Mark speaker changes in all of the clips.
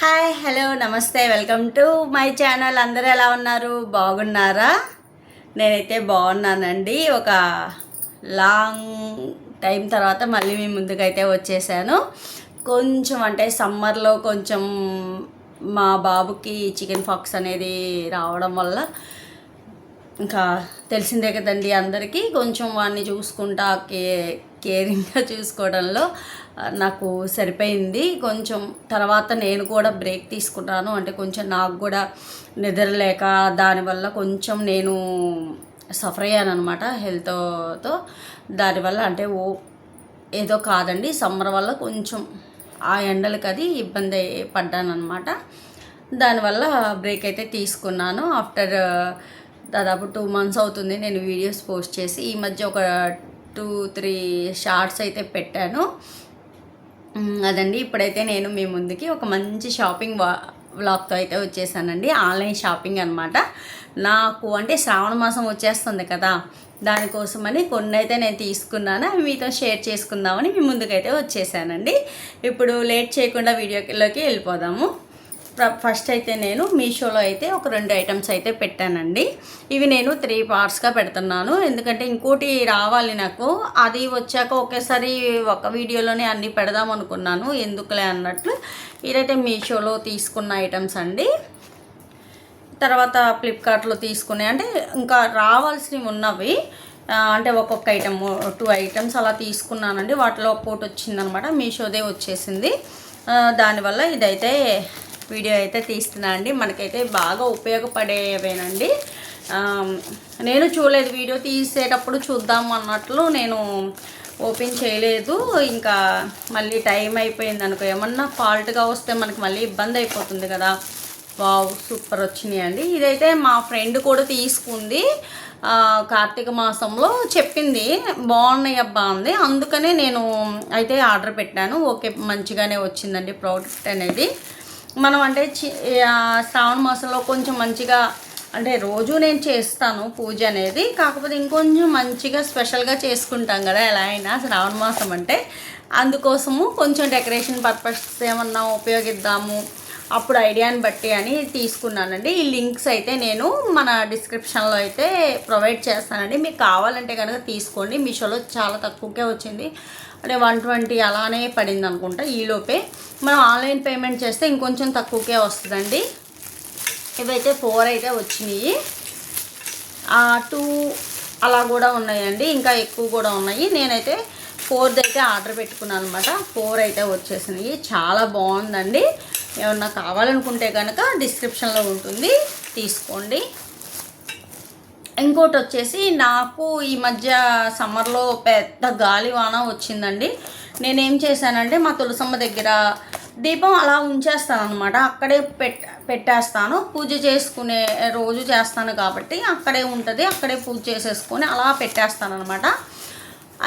Speaker 1: Hi hello నమస్తే welcome to my channel. అందరూ ఎలా ఉన్నారు? బాగున్నారా? నేనైతే బాగున్నానండి. ఒక లాంగ్ టైం తర్వాత మళ్ళీ మీ ముందుకైతే వచ్చేసాను. కొంచెం అంటే సమ్మర్లో కొంచెం మా బాబుకి చికెన్ పాక్స్ అనేది రావడం వల్ల ఇంకా తెలిసిందే కదండి అందరికీ, కొంచెం వాడిని చూసుకుంటా కేరింగ్గా చూసుకోవడంలో నాకు సరిపోయింది. కొంచెం తర్వాత నేను కూడా బ్రేక్ తీసుకున్నాను. అంటే కొంచెం నాకు కూడా నిద్రలేక దానివల్ల కొంచెం నేను సఫర్ అయ్యాను అనమాట హెల్త్తో. దానివల్ల అంటే ఏదో కాదండి, సమ్మర్ వల్ల కొంచెం ఆ ఎండలకు అది ఇబ్బంది పడ్డాను అనమాట. దానివల్ల బ్రేక్ అయితే తీసుకున్నాను. ఆఫ్టర్ దాదాపు 2 months అవుతుంది నేను వీడియోస్ పోస్ట్ చేసి. ఈ మధ్య ఒక 2-3 షార్ట్స్ అయితే పెట్టాను. అదండి, ఇప్పుడైతే నేను మీ ముందుకి ఒక మంచి షాపింగ్ వ్లాగ్తో అయితే వచ్చేసానండి. ఆన్లైన్ షాపింగ్ అనమాట. నాకు అంటే శ్రావణ మాసం వచ్చేస్తుంది కదా, దానికోసమని కొన్ని అయితే నేను తీసుకున్నాను. అవి మీతో షేర్ చేసుకుందామని మీ ముందుకైతే వచ్చేసానండి. ఇప్పుడు లేట్ చేయకుండా వీడియోలోకి వెళ్ళిపోదాము. ఫస్ట్ అయితే నేను మీషోలో అయితే ఒక 2 ఐటమ్స్ అయితే పెట్టానండి. ఇవి నేను 3 partsగా పెడుతున్నాను, ఎందుకంటే ఇంకోటి రావాలి నాకు. అది వచ్చాక ఒకేసారి ఒక వీడియోలోనే అన్నీ పెడదాం అనుకున్నాను, ఎందుకులే అన్నట్లు. ఇదైతే మీషోలో తీసుకున్న ఐటమ్స్ అండి. తర్వాత ఫ్లిప్కార్ట్లో తీసుకునే అంటే ఇంకా రావాల్సినవి ఉన్నవి, అంటే ఒక్కొక్క ఐటమ్ 2 items అలా తీసుకున్నానండి. వాటిలో ఒక్కోటి వచ్చిందనమాట, మీషోదే వచ్చేసింది. దానివల్ల ఇదైతే వీడియో అయితే తీస్తున్నా అండి. మనకైతే బాగా ఉపయోగపడేవేనండి. నేను చూడలేదు, వీడియో తీసేటప్పుడు చూద్దాం అన్నట్లు నేను ఓపెన్ చేయలేదు. ఇంకా మళ్ళీ టైం అయిపోయింది అనుకో, ఏమన్నా ఫాల్ట్గా వస్తే మనకి మళ్ళీ ఇబ్బంది అయిపోతుంది కదా. వావ్, సూపర్ వచ్చినాయి అండి. ఇదైతే మా ఫ్రెండ్ కూడా తీసుకుంది కార్తీక మాసంలో, చెప్పింది బాగున్నాయి అబ్బా అంది. అందుకనే నేను అయితే ఆర్డర్ పెట్టాను. ఓకే, మంచిగానే వచ్చిందండి ప్రోడక్ట్ అనేది. మనం అంటే శ్రావణ మాసంలో కొంచెం మంచిగా, అంటే రోజు నేను చేస్తాను పూజ అనేది, కాకపోతే ఇంకొంచెం మంచిగా స్పెషల్గా చేసుకుంటాం కదా ఎలా అయినా శ్రావణ మాసం అంటే. అందుకోసము కొంచెం డెకరేషన్ పర్పస్ ఏమన్నా ఉపయోగిద్దాము అప్పుడు ఐడియాని బట్టి అని తీసుకున్నానండి. ఈ లింక్స్ అయితే నేను మన డిస్క్రిప్షన్లో అయితే ప్రొవైడ్ చేస్తానండి. మీకు కావాలంటే కనుక తీసుకోండి. మీషోలో చాలా తక్కువకే వచ్చింది, అంటే 120 అలానే పడింది అనుకుంటా. ఈలోపే మనం ఆన్లైన్ పేమెంట్ చేస్తే ఇంకొంచెం తక్కువకే వస్తుందండి. ఇవైతే 4 అయితే వచ్చినాయి, 2 అలా కూడా ఉన్నాయండి, ఇంకా ఎక్కువ కూడా ఉన్నాయి. నేనైతే 4th అయితే ఆర్డర్ పెట్టుకున్నాను అనమాట. 4 అయితే వచ్చేసినాయి. చాలా బాగుందండి. ఏమన్నా కావాలనుకుంటే కనుక డిస్క్రిప్షన్లో ఉంటుంది, తీసుకోండి. ఇంకోటి వచ్చేసి, నాకు ఈ మధ్య సమ్మర్లో పెద్ద గాలివాన వచ్చిందండి. నేనేం చేశానంటే మా తులసమ్మ దగ్గర దీపం అలా ఉంచేస్తాను అనమాట. అక్కడే పెట్టేస్తాను. పూజ చేసుకునే రోజు చేస్తాను కాబట్టి అక్కడే ఉంటుంది, అక్కడే పూజ చేసేసుకొని అలా పెట్టేస్తాను అనమాట.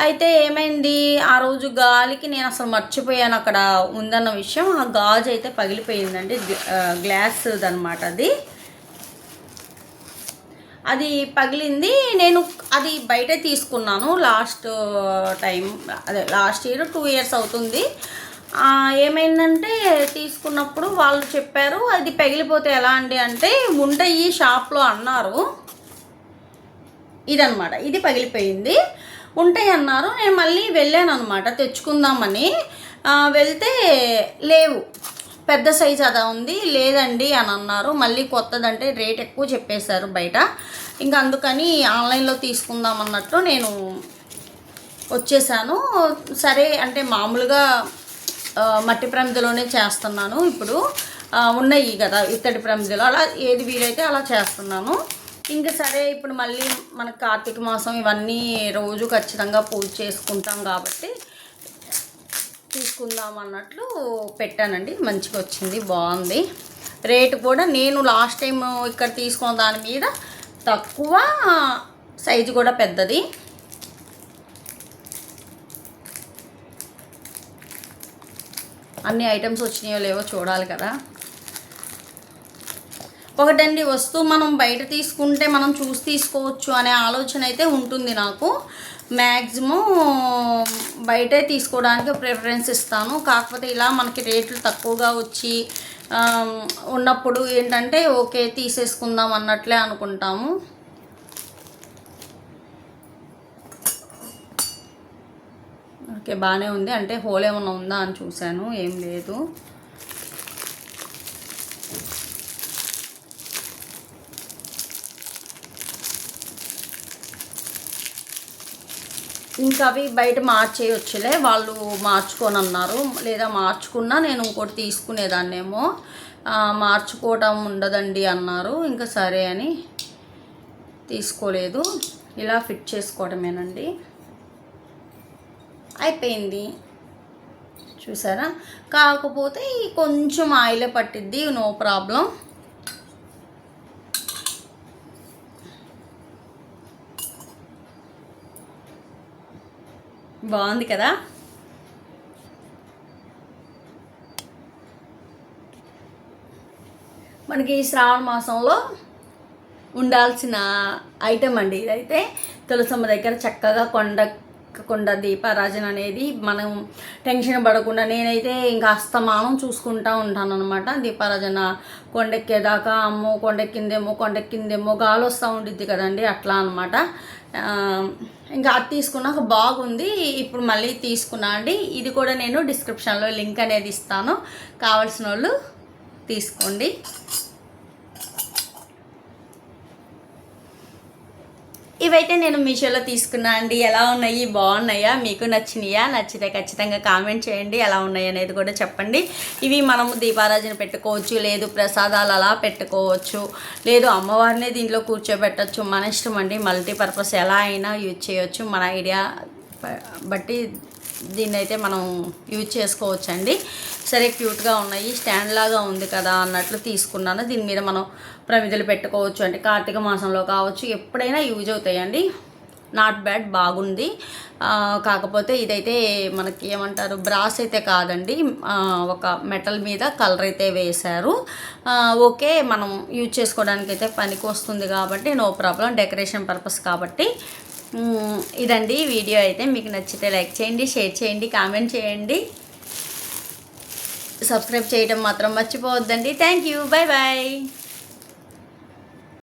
Speaker 1: అయితే ఏమైంది, ఆ రోజు గాలికి నేను అసలు మర్చిపోయాను అక్కడ ఉందన్న విషయం. ఆ గాజు అయితే పగిలిపోయిందండి, గ్లాస్ది అనమాట. అది పగిలింది. నేను అది బయట తీసుకున్నాను లాస్ట్ టైం, అదే లాస్ట్ ఇయర్ 2 years అవుతుంది. ఏమైందంటే తీసుకున్నప్పుడు వాళ్ళు చెప్పారు అది పగిలిపోతే ఎలా అండి అంటే, ఉంటాయి షాప్లో అన్నారు. ఇదనమాట, ఇది పగిలిపోయింది, ఉంటాయి అన్నారు. నేను మళ్ళీ వెళ్ళాను అనమాట తెచ్చుకుందామని. వెళ్తే లేవు, పెద్ద సైజ్ అదా ఉంది, లేదండి అని అన్నారు. మళ్ళీ కొత్తదంటే రేట్ ఎక్కువ చెప్పేశారు బయట. ఇంకా అందుకని ఆన్లైన్లో తీసుకుందాం అన్నట్లు నేను వచ్చేసాను. సరే అంటే మామూలుగా మట్టి ప్రమిదలోనే చేస్తున్నాను ఇప్పుడు, ఉన్నాయి కదా ఇత్తడి ప్రమిదలు, అలా ఏది వీలైతే అలా చేస్తున్నాను. ఇంకా సరే, ఇప్పుడు మళ్ళీ మనకు కార్తీక మాసం ఇవన్నీ రోజు ఖచ్చితంగా పూజ చేసుకుంటాం కాబట్టి తీసుకుందాం అన్నట్లు పెట్టానండి. మంచిగా వచ్చింది, బాగుంది. రేటు కూడా నేను లాస్ట్ టైం ఇక్కడ తీసుకున్న దాని మీద తక్కువ, సైజు కూడా పెద్దది. అన్ని ఐటమ్స్ వచ్చినాయో లేవో చూడాలి కదా. ఒకటండి, వస్తువు మనం బయట తీసుకుంటే మనం చూసి తీసుకోవచ్చు అనే ఆలోచన అయితే ఉంటుంది నాకు. మ్యాక్సిమం బయటే తీసుకోవడానికి ప్రిఫరెన్స్ ఇస్తాను. కాకపోతే ఇలా మనకి రేట్లు తక్కువగా వచ్చి ఉన్నప్పుడు ఏంటంటే ఓకే తీసేసుకుందాం అన్నట్లే అనుకుంటాము. ఓకే బాగానే ఉంది, అంటే హోల్ ఏమన్నా ఉందా అని చూశాను, ఏం లేదు. ఇంకా అవి బయట మార్చేయొచ్చులే, వాళ్ళు మార్చుకొని అన్నారు. లేదా మార్చుకున్నా నేను ఇంకోటి తీసుకునేదాన్నేమో, మార్చుకోవటం ఉండదండి అన్నారు. ఇంకా సరే అని తీసుకోలేదు. ఇలా ఫిట్ చేసుకోవడమేనండి, అయిపోయింది. చూసారా, కాకపోతే కొంచెం ఆయిలే పట్టిద్ది, నో ప్రాబ్లం. బాగుంది కదా. మనకి శ్రావణ మాసంలో ఉండాల్సిన ఐటెం అండి ఇదైతే. తులసమ్మ దగ్గర చక్కగా కొండ దీపారాజన అనేది మనం టెన్షన్ పడకుండా, నేనైతే ఇంకా అస్తమానం చూసుకుంటూ ఉంటాను అనమాట. దీపారాజన కొండెక్కేదాకా అమ్మో కొండెక్కిందేమో గాలి వస్తూ ఉండిద్ది కదండి, అట్లా అనమాట. ఇంకా అది తీసుకున్నాక బాగుంది. ఇప్పుడు మళ్ళీ తీసుకున్నా అండి. ఇది కూడా నేను డిస్క్రిప్షన్లో లింక్ అనేది ఇస్తాను, కావాల్సిన వాళ్ళు తీసుకోండి. ఇవైతే నేను మీషోలో తీసుకున్నా అండి. ఎలా ఉన్నాయి, బాగున్నాయా, మీకు నచ్చినాయా? నచ్చితే ఖచ్చితంగా కామెంట్ చేయండి. ఎలా ఉన్నాయి అనేది కూడా చెప్పండి. ఇవి మనము దీపారాజన పెట్టుకోవచ్చు, లేదు ప్రసాదాలు అలా పెట్టుకోవచ్చు, లేదు అమ్మవారిని దీంట్లో కూర్చోబెట్టచ్చు, మన ఇష్టం అండి. మల్టీపర్పస్ ఎలా అయినా యూజ్ చేయొచ్చు, మన ఐడియా బట్టి దీన్ని అయితే మనం యూజ్ చేసుకోవచ్చండి. సరే క్యూట్గా ఉన్నాయి, స్టాండ్ లాగా ఉంది కదా అన్నట్లు తీసుకున్నాను. దీని మీద మనం ప్రమిదలు పెట్టుకోవచ్చు, అంటే కార్తీక మాసంలో కావచ్చు, ఎప్పుడైనా యూజ్ అవుతాయండి. నాట్ బ్యాడ్, బాగుంది. కాకపోతే ఇదైతే మనకి ఏమంటారు, బ్రాస్ అయితే కాదండి, ఒక మెటల్ మీద కలర్ అయితే వేశారు. ఓకే, మనం యూజ్ చేసుకోవడానికి అయితే పనికి వస్తుంది కాబట్టి నో ప్రాబ్లం, డెకరేషన్ పర్పస్ కాబట్టి. ఇదండి వీడియో అయితే. మీకు నచ్చితే లైక్ చేయండి, షేర్ చేయండి, కామెంట్ చేయండి, సబ్స్క్రైబ్ చేయడం మాత్రం మర్చిపోవద్దండి. Thank you, bye bye.